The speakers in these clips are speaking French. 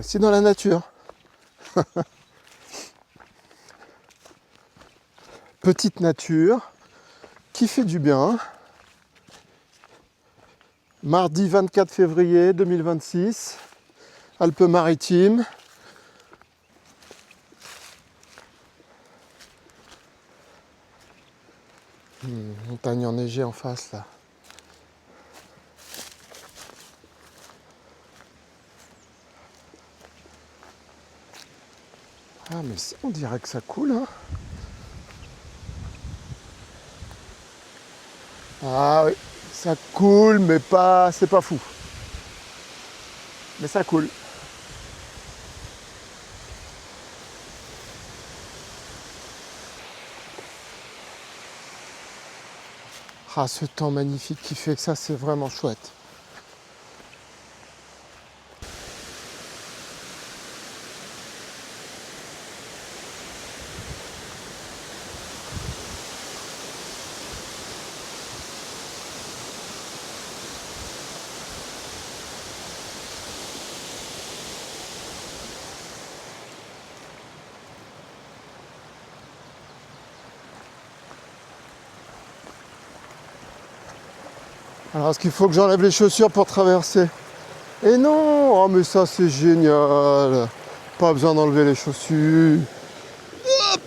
fois-ci dans la nature. Petite nature qui fait du bien. Mardi 24 février 2026, Alpes-Maritimes. Montagne enneigée en face là. Ah mais si, on dirait que ça coule hein. Ah oui, ça coule mais pas, c'est pas fou. Mais ça coule. Ah ce temps magnifique qui fait que ça c'est vraiment chouette. Alors est-ce qu'il faut que j'enlève les chaussures pour traverser? Et non, oh mais ça c'est génial. Pas besoin d'enlever les chaussures. Hop.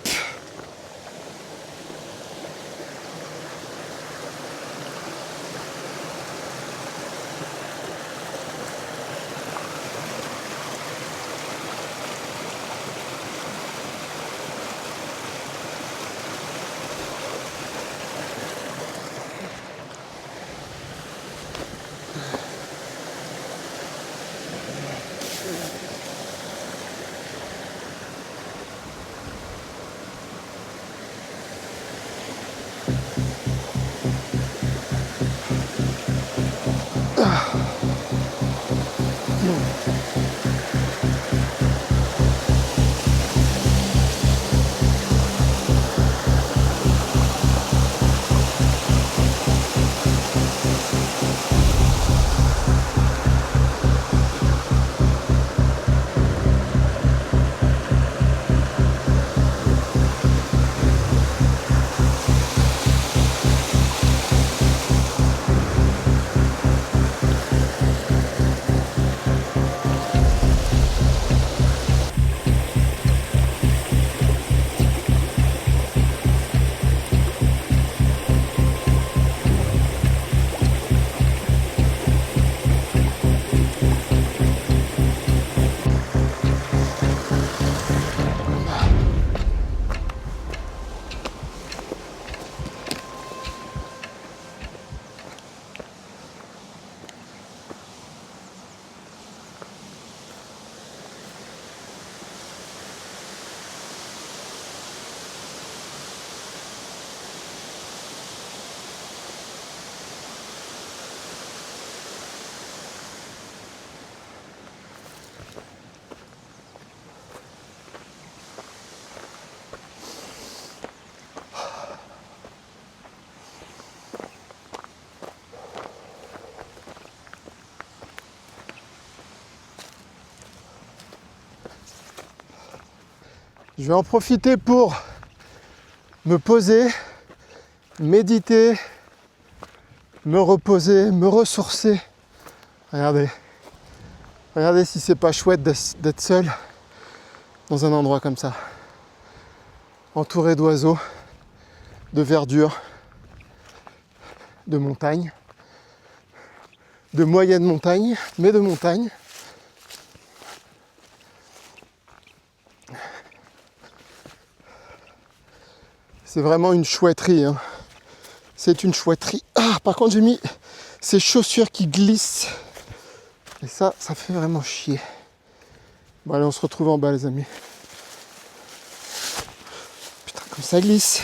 Je vais en profiter pour me poser, méditer, me reposer, me ressourcer. Regardez. Regardez si c'est pas chouette d'être seul dans un endroit comme ça. Entouré d'oiseaux, de verdure, de montagnes, de moyenne montagne, mais de montagne. C'est vraiment une chouetterie, hein. C'est une chouetterie. Ah, par contre, j'ai mis ces chaussures qui glissent. Et ça fait vraiment chier. Bon, allez, on se retrouve en bas, les amis. Putain, comme ça glisse.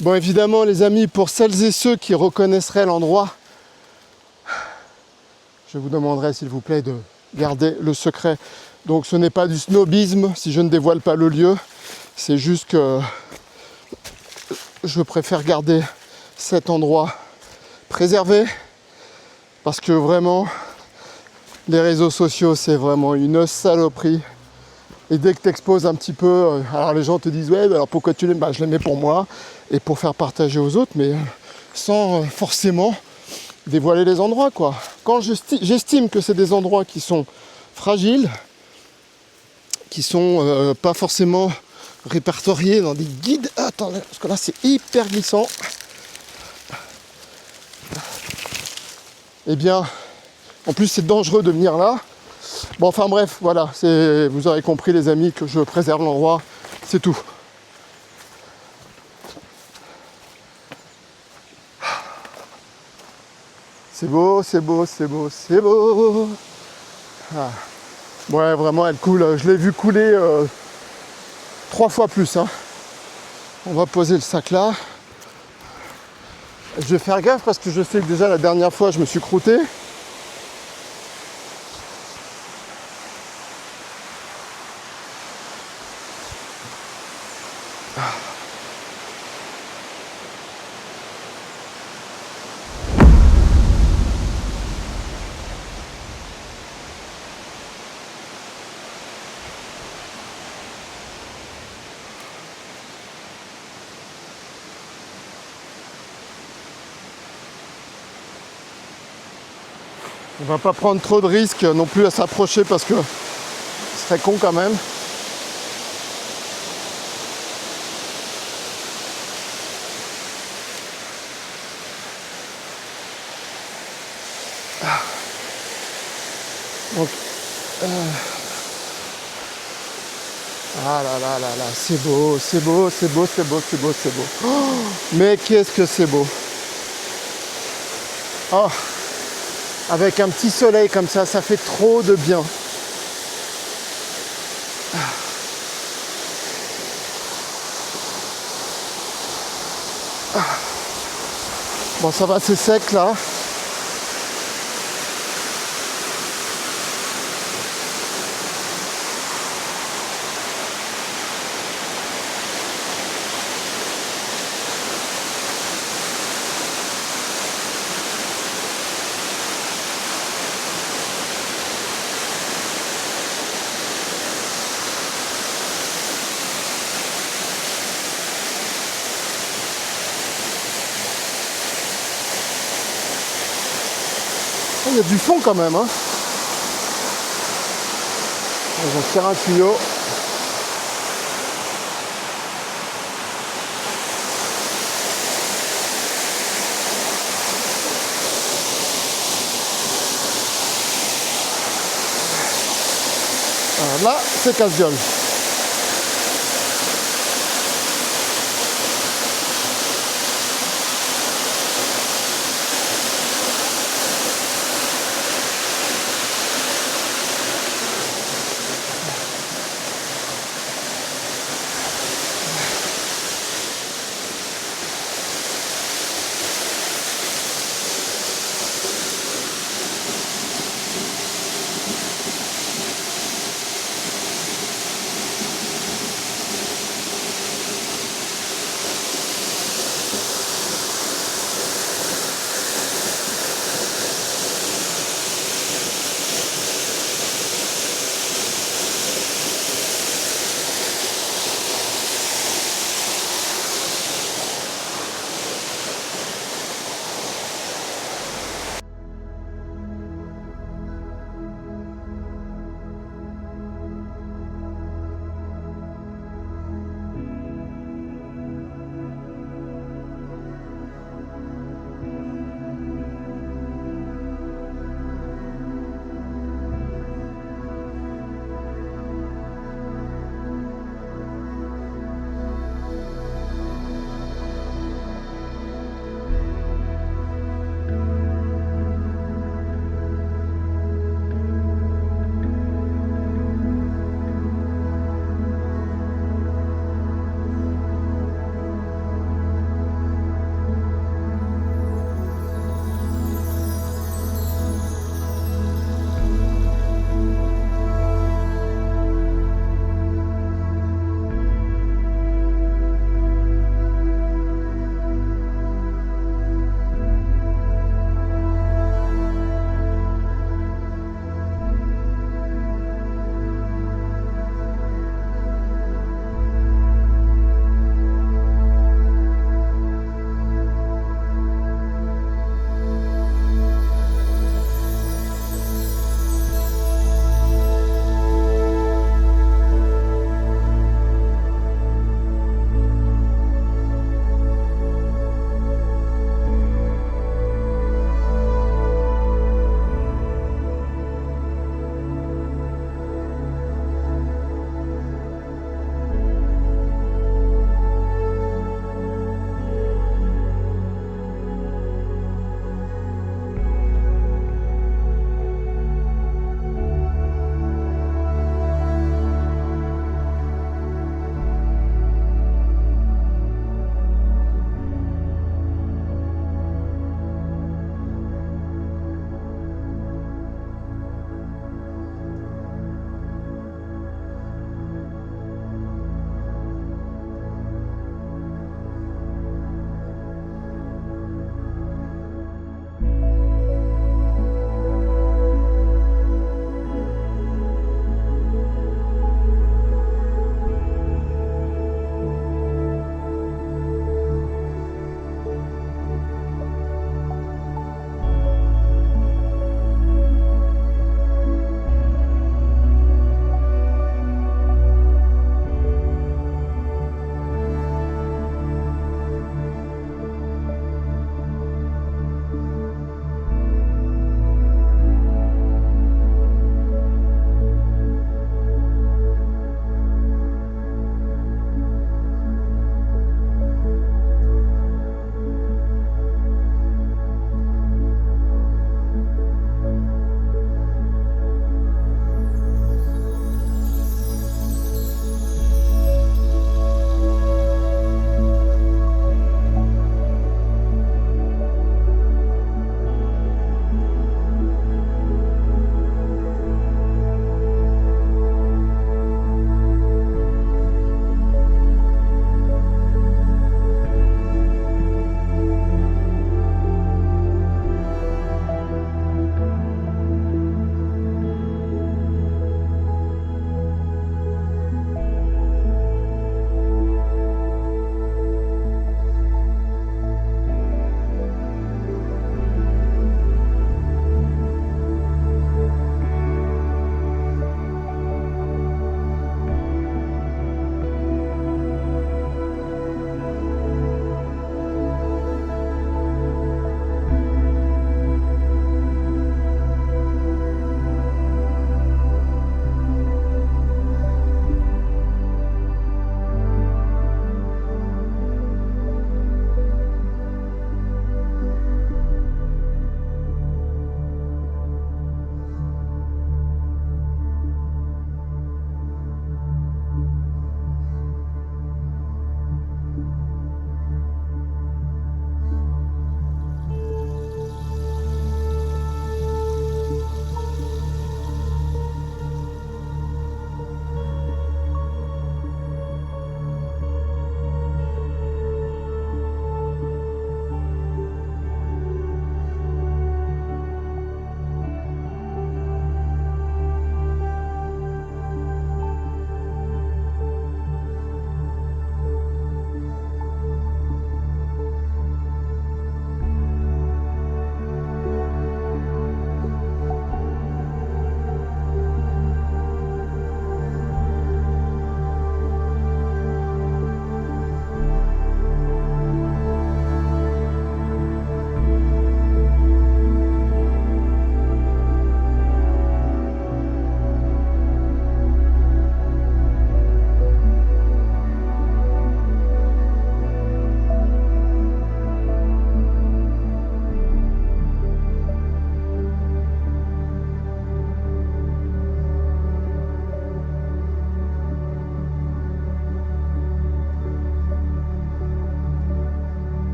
Bon, évidemment, les amis, pour celles et ceux qui reconnaisseraient l'endroit, je vous demanderai, s'il vous plaît, de garder le secret. Donc, ce n'est pas du snobisme si je ne dévoile pas le lieu. C'est juste que je préfère garder cet endroit préservé parce que vraiment Les réseaux sociaux, c'est vraiment une saloperie. Et dès que tu exposes un petit peu, alors les gens te disent ouais, alors pourquoi tu les mets? Bah, je les mets pour moi et pour faire partager aux autres, mais sans forcément dévoiler les endroits, quoi. Quand j'estime que c'est des endroits qui sont fragiles, qui sont pas forcément répertoriés dans des guides. Attends, parce que là c'est hyper glissant. Eh bien, en plus c'est dangereux de venir là. Bon, enfin bref, voilà, vous aurez compris les amis que je préserve l'endroit, c'est tout. C'est beau, c'est beau, c'est beau, c'est beau. Ah. Ouais, vraiment, elle coule. Je l'ai vu couler 3 fois plus. Hein. On va poser le sac là. Je vais faire gaffe parce que je sais que déjà la dernière fois, je me suis croûté. On va pas prendre trop de risques non plus à s'approcher parce que ce serait con quand même. Donc, ah là là là là, c'est beau, c'est beau, c'est beau, c'est beau, c'est beau, c'est beau. Oh, mais qu'est-ce que c'est beau. Oh, avec un petit soleil comme ça fait trop de bien. Bon, ça va, c'est sec là. Il y a du fond quand même. Hein. On tire un tuyau. Alors là, c'est casse-gueule.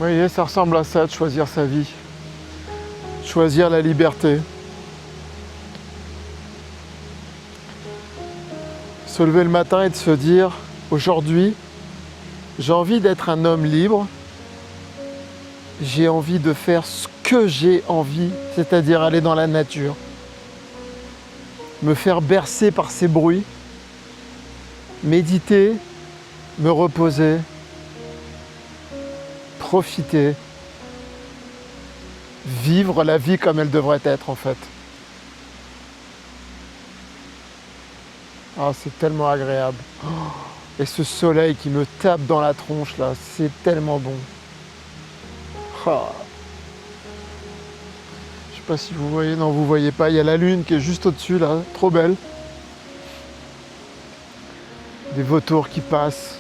voyez, ça ressemble à ça, de choisir sa vie. Choisir la liberté. Se lever le matin et de se dire, aujourd'hui, j'ai envie d'être un homme libre. J'ai envie de faire ce que j'ai envie, c'est-à-dire aller dans la nature. Me faire bercer par ces bruits. Méditer, me reposer, profiter, vivre la vie comme elle devrait être en fait. Ah, c'est tellement agréable. Et ce soleil qui me tape dans la tronche là, c'est tellement bon. Ah. Je sais pas si vous voyez, non vous voyez pas, il y a la lune qui est juste au-dessus là, trop belle. Des vautours qui passent.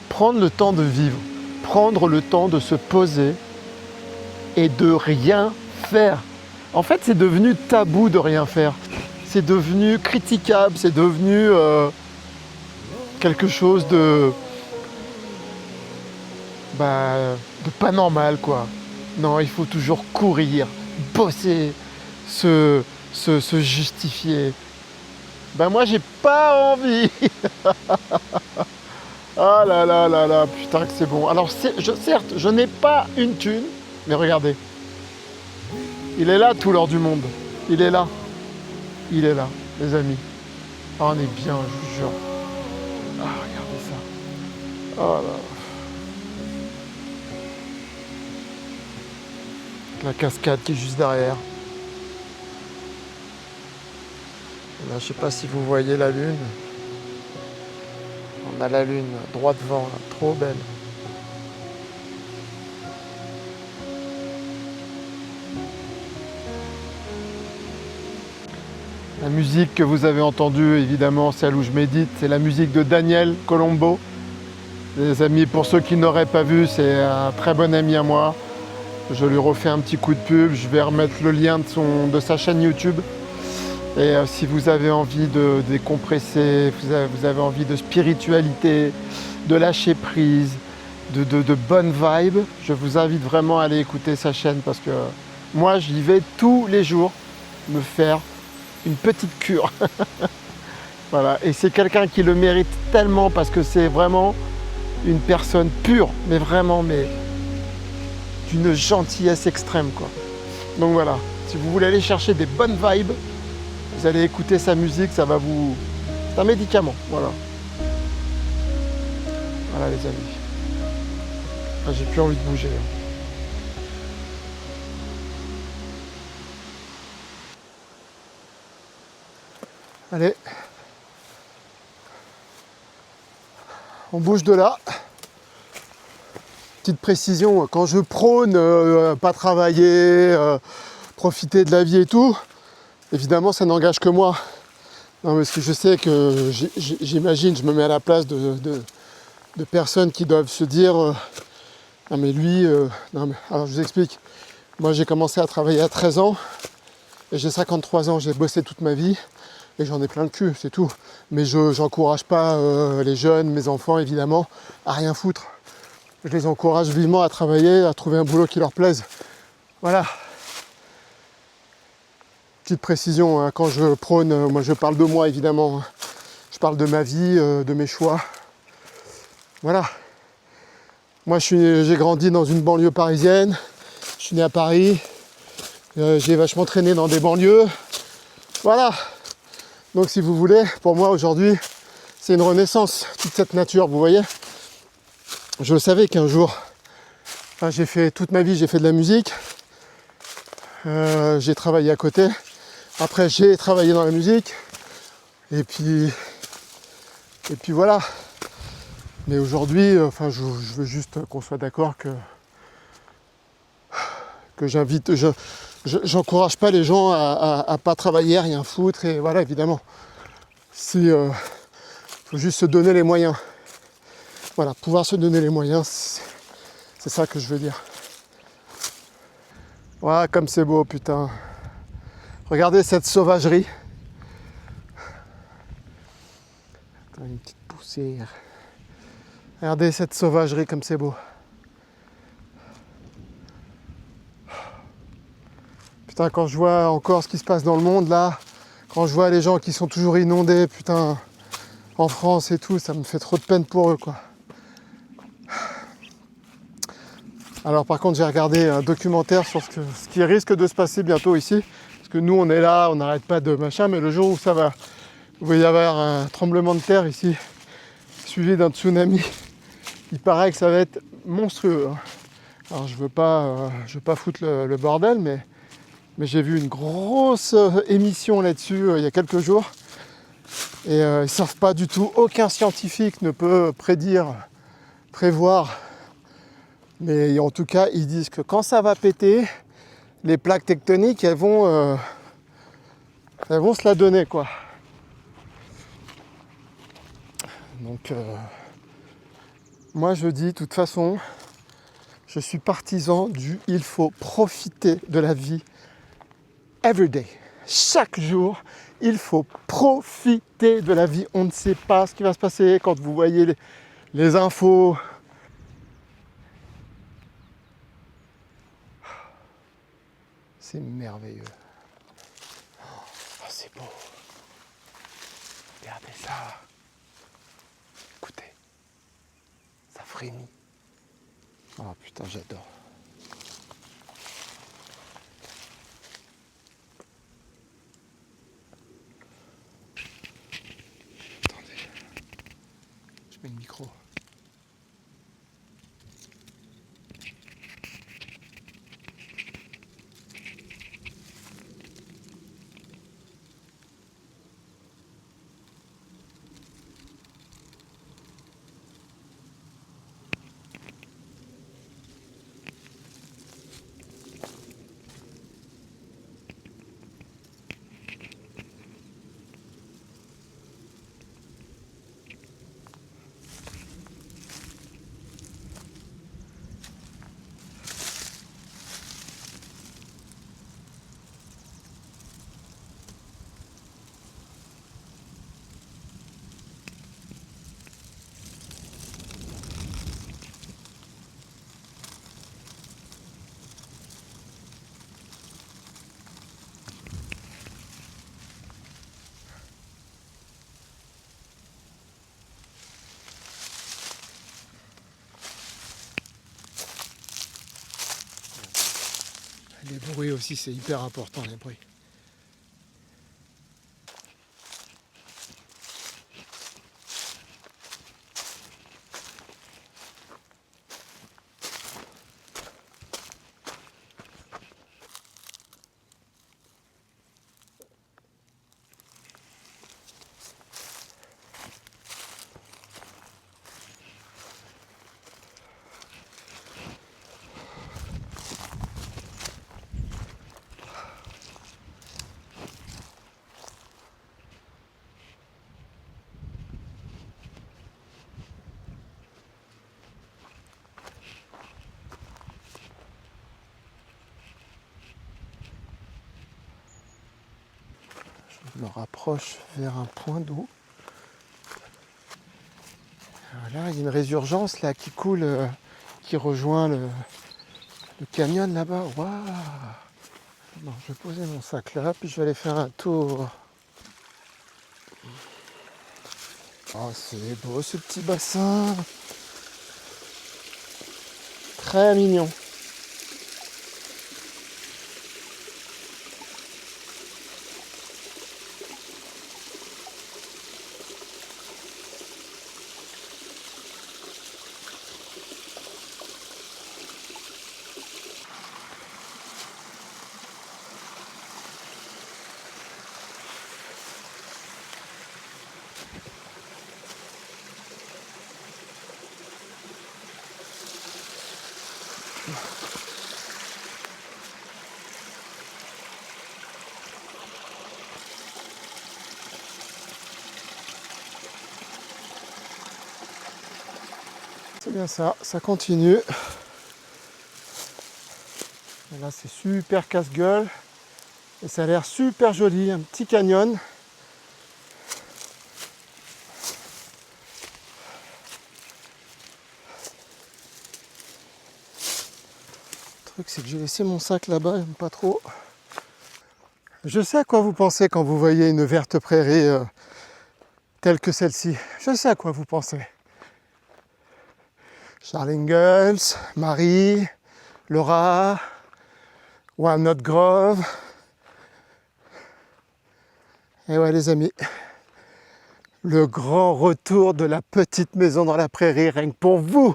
Prendre le temps de vivre, prendre le temps de se poser et de rien faire. En fait, c'est devenu tabou de rien faire. C'est devenu critiquable, c'est devenu quelque chose de pas normal, quoi. Non, il faut toujours courir, bosser, se justifier. Moi, j'ai pas envie. Ah là là là là, putain que c'est bon. Alors certes, je n'ai pas une thune, mais regardez. Il est là tout l'or du monde. Il est là. Il est là, les amis. Ah, on est bien, je vous jure. Ah, regardez ça. Oh là. La cascade qui est juste derrière. Là, je sais pas si vous voyez la lune. On a la lune droit devant, là, trop belle. La musique que vous avez entendue, évidemment, celle où je médite, c'est la musique de Daniel Colombo. Les amis, pour ceux qui n'auraient pas vu, c'est un très bon ami à moi. Je lui refais un petit coup de pub, je vais remettre le lien de sa chaîne YouTube. Et si vous avez envie de décompresser, vous avez envie de spiritualité, de lâcher prise, de bonnes vibes, je vous invite vraiment à aller écouter sa chaîne parce que moi j'y vais tous les jours me faire une petite cure. Voilà, et c'est quelqu'un qui le mérite tellement parce que c'est vraiment une personne pure, mais vraiment d'une gentillesse extrême, quoi. Donc voilà, si vous voulez aller chercher des bonnes vibes, vous allez écouter sa musique, ça va vous... C'est un médicament, voilà. Voilà les amis. Ah, j'ai plus envie de bouger. Allez. On bouge de là. Petite précision, quand je prône pas travailler, profiter de la vie et tout, évidemment ça n'engage que moi. Non, parce que je sais que j'imagine, je me mets à la place de personnes qui doivent se dire non mais lui, non mais alors je vous explique, moi j'ai commencé à travailler à 13 ans et j'ai 53 ans, j'ai bossé toute ma vie et j'en ai plein le cul, c'est tout. Mais je n'encourage pas les jeunes, mes enfants évidemment, à rien foutre. Je les encourage vivement à travailler, à trouver un boulot qui leur plaise. Voilà. Petite précision, hein, quand je prône, moi je parle de moi évidemment. Hein. Je parle de ma vie, de mes choix. Voilà. Moi j'ai grandi dans une banlieue parisienne. Je suis né à Paris. J'ai vachement traîné dans des banlieues. Voilà. Donc si vous voulez, pour moi aujourd'hui, c'est une renaissance, toute cette nature, vous voyez. Je le savais qu'un jour, j'ai fait toute ma vie, j'ai fait de la musique, j'ai travaillé à côté, après j'ai travaillé dans la musique, et puis voilà. Mais aujourd'hui, je veux juste qu'on soit d'accord que j'invite, j'encourage pas les gens à pas travailler, à rien foutre, et voilà, évidemment. Faut juste se donner les moyens. Voilà, pouvoir se donner les moyens, c'est ça que je veux dire. Voilà, comme c'est beau, putain. Regardez cette sauvagerie. Attends, une petite poussière. Regardez cette sauvagerie comme c'est beau. Putain, quand je vois encore ce qui se passe dans le monde là, quand je vois les gens qui sont toujours inondés, putain, en France et tout, ça me fait trop de peine pour eux, quoi. Alors par contre, j'ai regardé un documentaire sur ce qui risque de se passer bientôt ici. Parce que nous, on est là, on n'arrête pas de machin, mais le jour où ça va, il va y avoir un tremblement de terre ici, suivi d'un tsunami, il paraît que ça va être monstrueux, hein. Alors je veux pas foutre le bordel, mais j'ai vu une grosse émission là-dessus il y a quelques jours. Et ils ne savent pas du tout, aucun scientifique ne peut prévoir. Mais en tout cas, ils disent que quand ça va péter, les plaques tectoniques, elles vont se la donner, quoi. Donc, moi je dis, de toute façon, je suis partisan du il faut profiter de la vie every day. Chaque jour, il faut profiter de la vie. On ne sait pas ce qui va se passer quand vous voyez les infos. C'est merveilleux. Oh, c'est beau. Regardez ça. Écoutez. Ça frémit. Oh putain, j'adore. Attendez. Je mets le micro. Les bruits aussi, c'est hyper important, les bruits. Je me rapproche vers un point d'eau. Là, il y a une résurgence là qui coule, qui rejoint le canyon là-bas. Waouh! Bon, je vais poser mon sac là, puis je vais aller faire un tour. Oh, c'est beau ce petit bassin. Très mignon. C'est bien ça, ça continue. Et là c'est super casse-gueule. Et ça a l'air super joli, un petit canyon. Le truc c'est que j'ai laissé mon sac là-bas, j'aime pas trop. Je sais à quoi vous pensez quand vous voyez une verte prairie telle que celle-ci. Je sais à quoi vous pensez. Charles Ingalls, Marie, Laura, Walnut Grove. Et ouais les amis, le grand retour de la petite maison dans la prairie, rien que pour vous.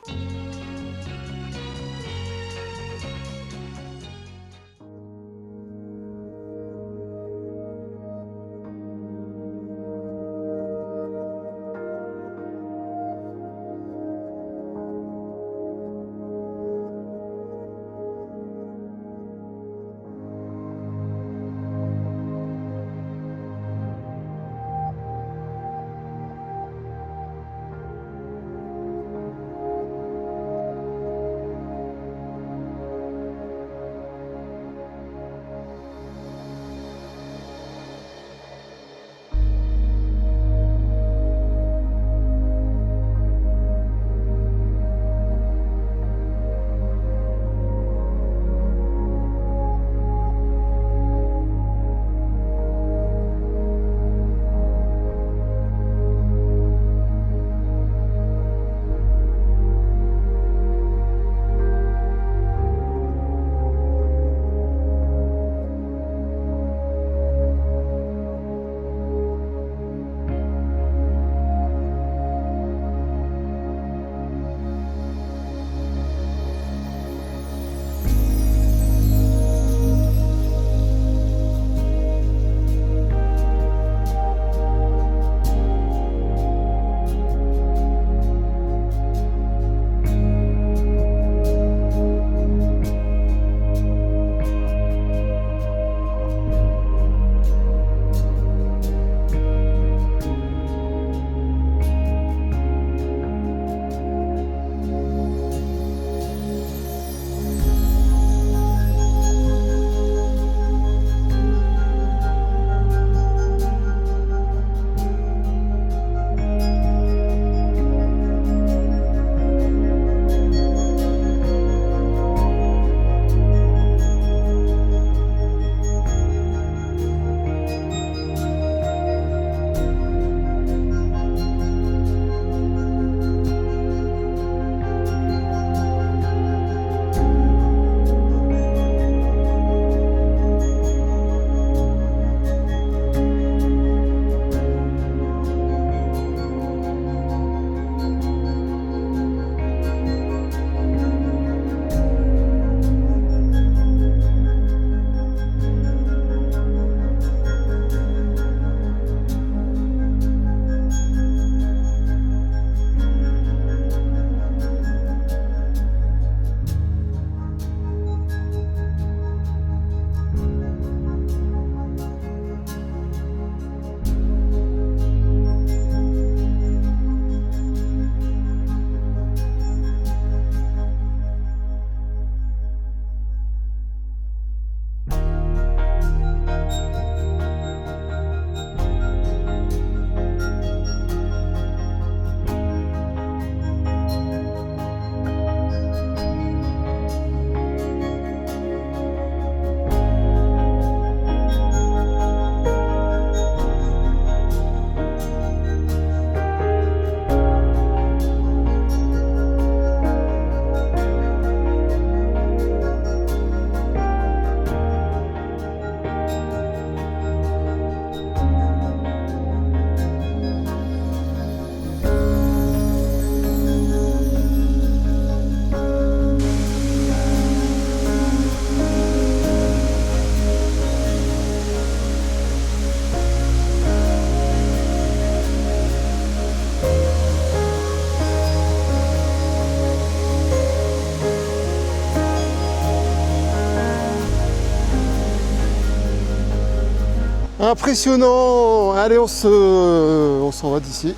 Impressionnant. Allez, on s'en va d'ici.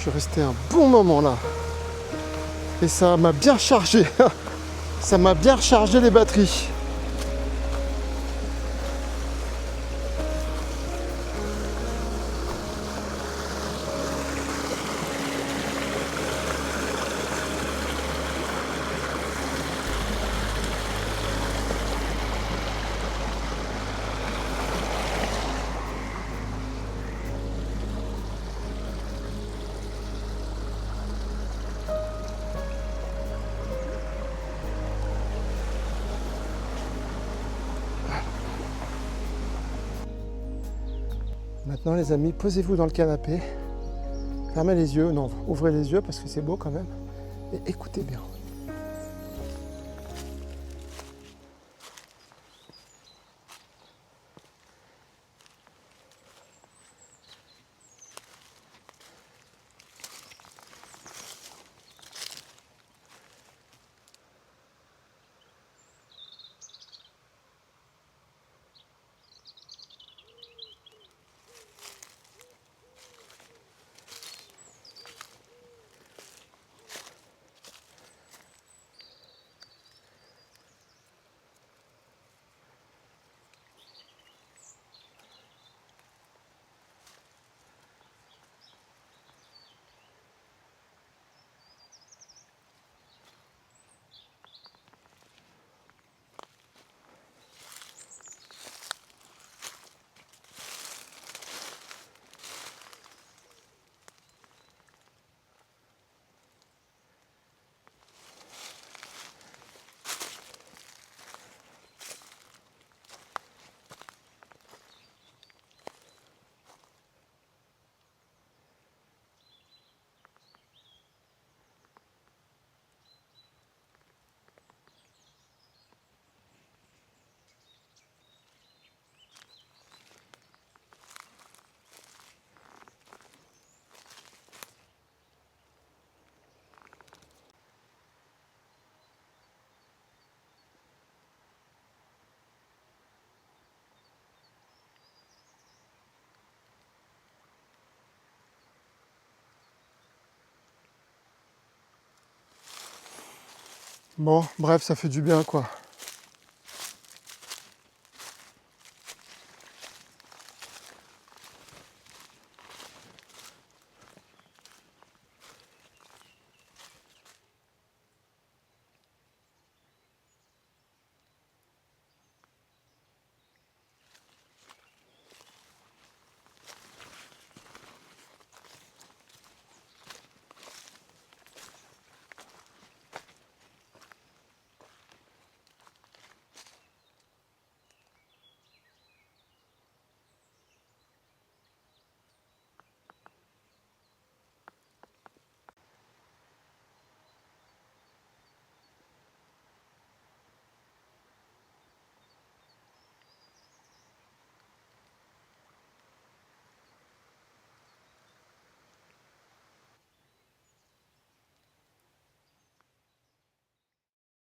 Je suis resté un bon moment là. Et ça m'a bien chargé. Ça m'a bien rechargé les batteries. Maintenant les amis, posez-vous dans le canapé, fermez les yeux, non, ouvrez les yeux parce que c'est beau quand même, et écoutez bien. Bon, bref, ça fait du bien quoi.